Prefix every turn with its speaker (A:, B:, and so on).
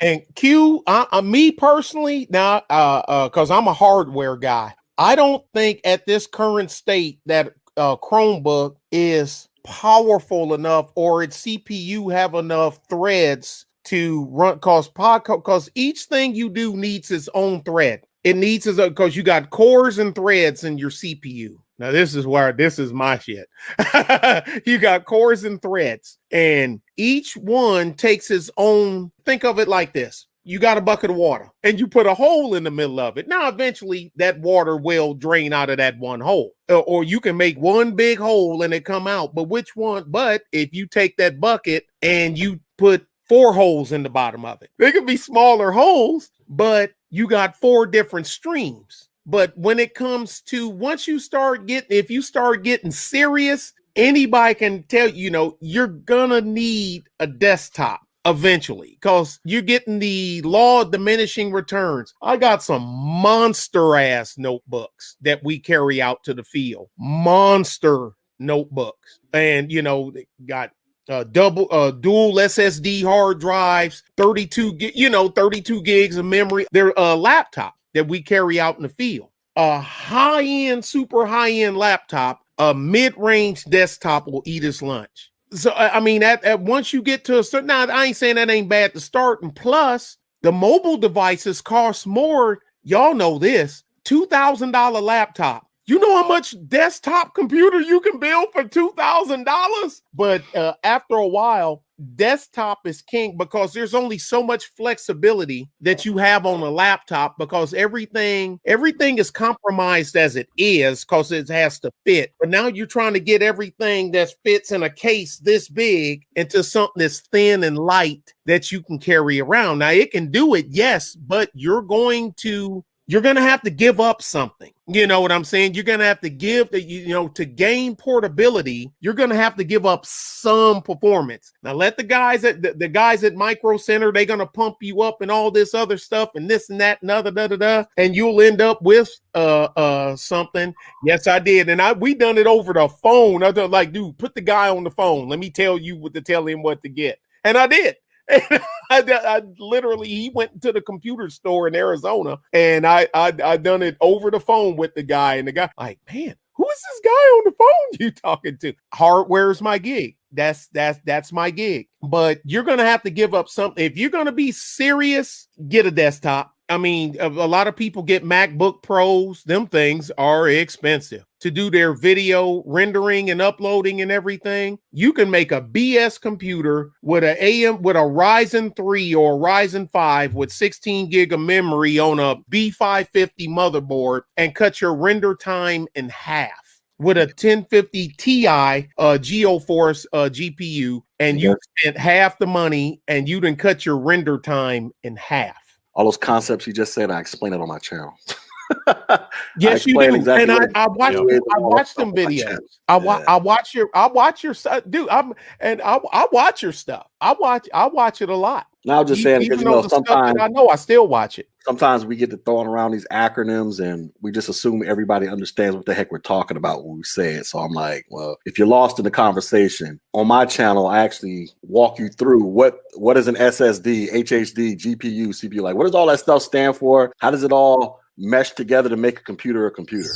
A: And Q, me personally, now, because I'm a hardware guy, I don't think at this current state that Chromebook is powerful enough or its CPU have enough threads to run. Because each thing you do needs its own thread. It needs because you got cores and threads in your CPU. Now, this is my shit. You got cores and threads, and each one takes its own. Think of it like this. You got a bucket of water and you put a hole in the middle of it. Now, eventually that water will drain out of that one hole, or you can make one big hole and it come out. But if you take that bucket and you put 4 holes in the bottom of it, they could be smaller holes, but you got 4 different streams. But when it comes to if you start getting serious, anybody can tell you're gonna need a desktop eventually, because you're getting the law of diminishing returns. I got some monster ass notebooks that we carry out to the field. Monster notebooks. And they got dual SSD hard drives, 32 gigs of memory. They're a laptop that we carry out in the field. A high-end, super high-end laptop, a mid-range desktop will eat its lunch. So, I mean, once you get to a certain, now I ain't saying that ain't bad to start. And plus, the mobile devices cost more. Y'all know this, $2,000 laptop. You know how much desktop computer you can build for $2,000? But after a while, desktop is king, because there's only so much flexibility that you have on a laptop, because everything is compromised as it is, because it has to fit. But now you're trying to get everything that fits in a case this big into something that's thin and light that you can carry around. Now it can do it, yes, but you're going to have to give up something. You know what I'm saying? You're going to have to give to gain portability. You're going to have to give up some performance. Now let the guys at Micro Center, they're going to pump you up and all this other stuff and this and that and other, and you'll end up with something. Yes, I did. And we done it over the phone. I was like, dude, put the guy on the phone. Let me tell him what to get. And I did. I literally, he went to the computer store in Arizona, and I done it over the phone with the guy, and the guy like, man, who is this guy on the phone you talking to? Hardware is my gig. That's my gig. But you're gonna have to give up something if you're gonna be serious. Get a desktop. I mean, a lot of people get MacBook Pros. Them things are expensive to do their video rendering and uploading and everything. You can make a BS computer with a Ryzen 3 or a Ryzen 5 with 16 gig of memory on a B550 motherboard and cut your render time in half with a 1050 Ti GeoForce GPU, and you spent half the money and you didn't cut your render time in half.
B: All those concepts you just said, I explain it on my channel.
A: Yes, you do. Exactly, and I watch them videos. I watch your dude. I watch your stuff. I watch it a lot.
B: Now I'm just saying, because sometimes
A: I still watch it.
B: Sometimes we get to throwing around these acronyms and we just assume everybody understands what the heck we're talking about when we say it. So I'm like, well, if you're lost in the conversation, on my channel, I actually walk you through what is an SSD, HDD, GPU, CPU, like what does all that stuff stand for? How does it all mesh together to make a computer a computer?